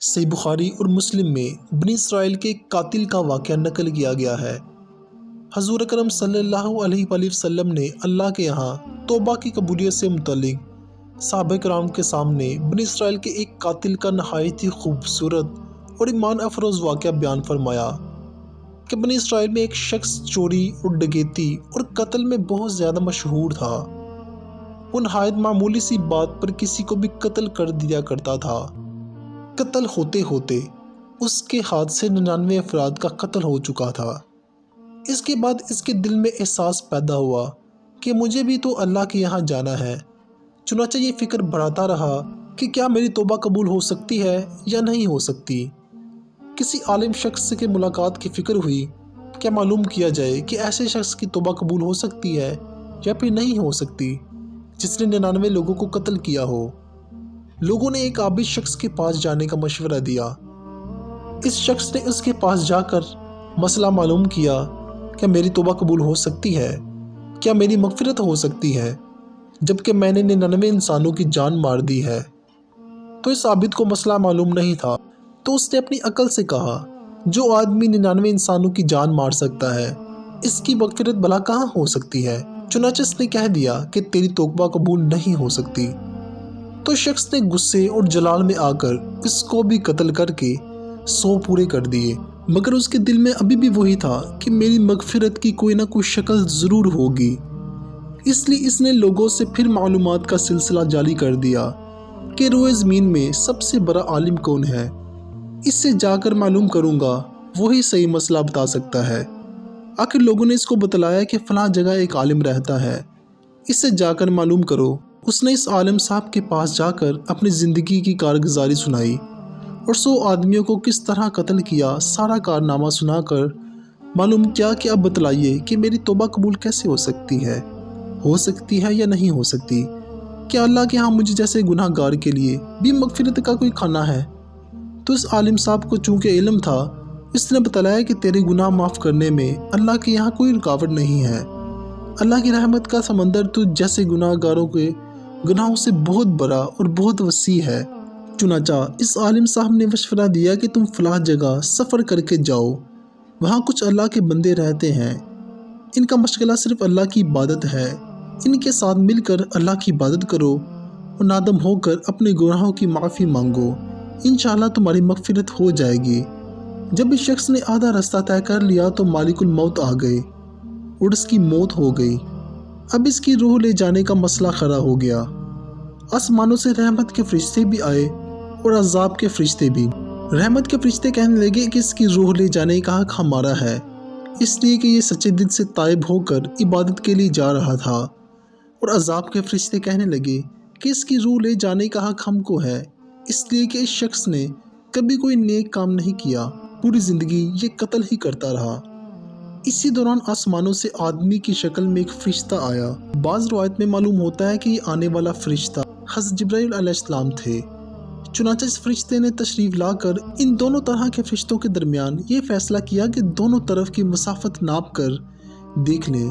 صحیح بخاری اور مسلم میں بنی اسرائیل کے قاتل کا واقعہ نقل کیا گیا ہے۔ حضور اکرم صلی اللہ علیہ وآلہ وسلم نے اللہ کے یہاں توبہ کی قبولیت سے متعلق صحابہ کرام کے سامنے بنی اسرائیل کے ایک قاتل کا نہایت ہی خوبصورت اور ایمان افروز واقعہ بیان فرمایا کہ بنی اسرائیل میں ایک شخص چوری اور ڈکیتی اور قتل میں بہت زیادہ مشہور تھا۔ وہ نہایت معمولی سی بات پر کسی کو بھی قتل کر دیا کرتا تھا۔ قتل ہوتے ہوتے اس کے ہاتھ سے 99 افراد کا قتل ہو چکا تھا۔ اس کے بعد اس کے دل میں احساس پیدا ہوا کہ مجھے بھی تو اللہ کے یہاں جانا ہے۔ چنانچہ یہ فکر بڑھاتا رہا کہ کیا میری توبہ قبول ہو سکتی ہے یا نہیں ہو سکتی۔ کسی عالم شخص سے ملاقات کی فکر ہوئی، کیا معلوم کیا جائے کہ ایسے شخص کی توبہ قبول ہو سکتی ہے یا پھر نہیں ہو سکتی جس نے 99 لوگوں کو قتل کیا ہو۔ لوگوں نے ایک عابد شخص کے پاس جانے کا مشورہ دیا۔ اس شخص نے اس کے پاس جا کر مسئلہ معلوم کیا، کیا میری توبہ قبول ہو سکتی ہے؟ کیا میری مغفرت ہو سکتی ہے جبکہ میں نے 99 انسانوں کی جان مار دی ہے؟ تو اس عابد کو مسئلہ معلوم نہیں تھا، تو اس نے اپنی عقل سے کہا، جو آدمی 99 انسانوں کی جان مار سکتا ہے اس کی مغفرت بھلا کہاں ہو سکتی ہے؟ چنانچہ اس نے کہہ دیا کہ تیری توبہ قبول نہیں ہو سکتی۔ تو شخص نے غصے اور جلال میں آ کر اس کو بھی قتل کر کے 100 پورے کر دیے، مگر اس کے دل میں ابھی بھی وہی تھا کہ میری مغفرت کی کوئی نہ کوئی شکل ضرور ہوگی۔ اس لیے اس نے لوگوں سے پھر معلومات کا سلسلہ جاری کر دیا کہ روئے زمین میں سب سے بڑا عالم کون ہے، اس سے جا کر معلوم کروں گا، وہی صحیح مسئلہ بتا سکتا ہے۔ آخر لوگوں نے اس کو بتلایا کہ فلاں جگہ ایک عالم رہتا ہے، اس سے جا کر معلوم کرو۔ اس نے اس عالم صاحب کے پاس جا کر اپنی زندگی کی کارگزاری سنائی اور 100 آدمیوں کو کس طرح قتل کیا سارا کارنامہ سنا کر معلوم کیا کہ اب بتلائیے کہ میری توبہ قبول کیسے ہو سکتی ہے یا نہیں ہو سکتی؟ کیا اللہ کے ہاں مجھے جیسے گناہ گار کے لیے بھی مغفرت کا کوئی کھانا ہے؟ تو اس عالم صاحب کو چونکہ علم تھا، اس نے بتلایا کہ تیرے گناہ معاف کرنے میں اللہ کے یہاں کوئی رکاوٹ نہیں ہے۔ اللہ کی رحمت کا سمندر تو جیسے گناہ گاروں کے گناہوں سے بہت بڑا اور بہت وسیع ہے۔ چنانچہ اس عالم صاحب نے مشورہ دیا کہ تم فلاں جگہ سفر کر کے جاؤ، وہاں کچھ اللہ کے بندے رہتے ہیں، ان کا مشغلہ صرف اللہ کی عبادت ہے، ان کے ساتھ مل کر اللہ کی عبادت کرو اور نادم ہو کر اپنے گناہوں کی معافی مانگو، انشاءاللہ تمہاری مغفرت ہو جائے گی۔ جب اس شخص نے آدھا رستہ طے کر لیا تو مالک الموت آ گئے اور اس کی موت ہو گئی۔ اب اس کی روح لے جانے کا مسئلہ کھڑا ہو گیا۔ آسمانوں سے رحمت کے فرشتے بھی آئے اور عذاب کے فرشتے بھی۔ رحمت کے فرشتے کہنے لگے کہ اس کی روح لے جانے کا حق ہمارا ہے، اس لیے کہ یہ سچے دل سے تائب ہو کر عبادت کے لیے جا رہا تھا، اور عذاب کے فرشتے کہنے لگے کہ اس کی روح لے جانے کا حق ہم کو ہے، اس لیے کہ اس شخص نے کبھی کوئی نیک کام نہیں کیا، پوری زندگی یہ قتل ہی کرتا رہا۔ اسی دوران آسمانوں سے آدمی کی شکل میں ایک فرشتہ آیا۔ بعض روایت میں معلوم ہوتا ہے کہ یہ آنے والا فرشتہ حضرت جبرائیل علیہ السلام تھے۔ چنانچہ اس فرشتے نے تشریف لا کر ان دونوں طرح کے فرشتوں کے درمیان یہ فیصلہ کیا کہ دونوں طرف کی مسافت ناپ کر دیکھ لیں،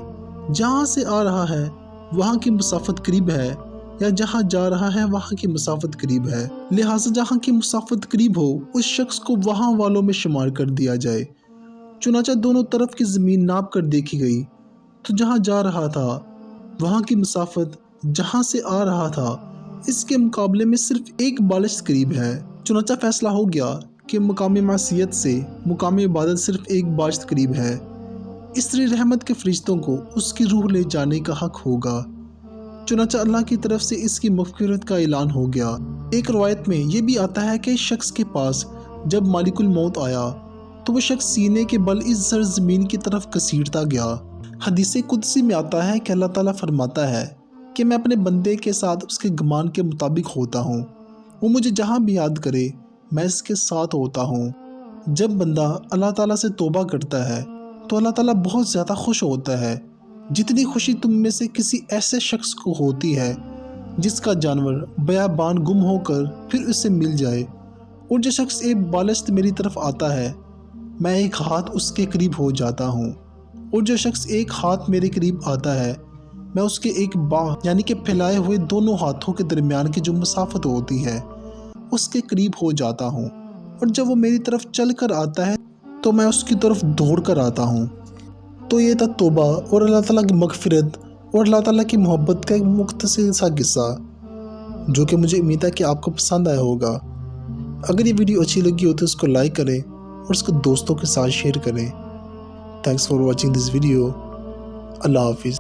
جہاں سے آ رہا ہے وہاں کی مسافت قریب ہے یا جہاں جا رہا ہے وہاں کی مسافت قریب ہے، لہٰذا جہاں کی مسافت قریب ہو اس شخص کو وہاں والوں میں شمار کر دیا جائے۔ چنانچہ دونوں طرف کی زمین ناپ کر دیکھی گئی تو جہاں جا رہا تھا وہاں کی مسافت جہاں سے آ رہا تھا اس کے مقابلے میں صرف ایک بالشت قریب ہے۔ چنانچہ فیصلہ ہو گیا کہ مقام معصیت سے مقام عبادت صرف ایک بالشت قریب ہے، اس لیے رحمت کے فرشتوں کو اس کی روح لے جانے کا حق ہوگا۔ چنانچہ اللہ کی طرف سے اس کی مغفرت کا اعلان ہو گیا۔ ایک روایت میں یہ بھی آتا ہے کہ اس شخص کے پاس جب مالک الموت آیا تو وہ شخص سینے کے بل اس سرزمین کی طرف گھسیٹتا گیا۔ حدیث قدسی میں آتا ہے کہ اللہ تعالیٰ فرماتا ہے کہ میں اپنے بندے کے ساتھ اس کے گمان کے مطابق ہوتا ہوں، وہ مجھے جہاں بھی یاد کرے میں اس کے ساتھ ہوتا ہوں۔ جب بندہ اللہ تعالیٰ سے توبہ کرتا ہے تو اللہ تعالیٰ بہت زیادہ خوش ہوتا ہے، جتنی خوشی تم میں سے کسی ایسے شخص کو ہوتی ہے جس کا جانور بیابان گم ہو کر پھر اس سے مل جائے اور جو شخص ایک بالشت میری طرف آتا ہے میں ایک ہاتھ اس کے قریب ہو جاتا ہوں، اور جو شخص ایک ہاتھ میرے قریب آتا ہے میں اس کے ایک باں یعنی کہ پھیلائے ہوئے دونوں ہاتھوں کے درمیان کی جو مسافت ہوتی ہے اس کے قریب ہو جاتا ہوں، اور جب وہ میری طرف چل کر آتا ہے تو میں اس کی طرف دوڑ کر آتا ہوں۔ تو یہ تھا توبہ اور اللہ تعالیٰ کی مغفرت اور اللہ تعالیٰ کی محبت کا ایک مختصر سا قصہ، جو کہ مجھے امید ہے کہ آپ کو پسند آیا ہوگا۔ اگر یہ ویڈیو اچھی لگی ہو تو اس کو لائک کریں اور اس کو دوستوں کے ساتھ شیئر کریں۔ Thanks for watching this video. اللہ حافظ۔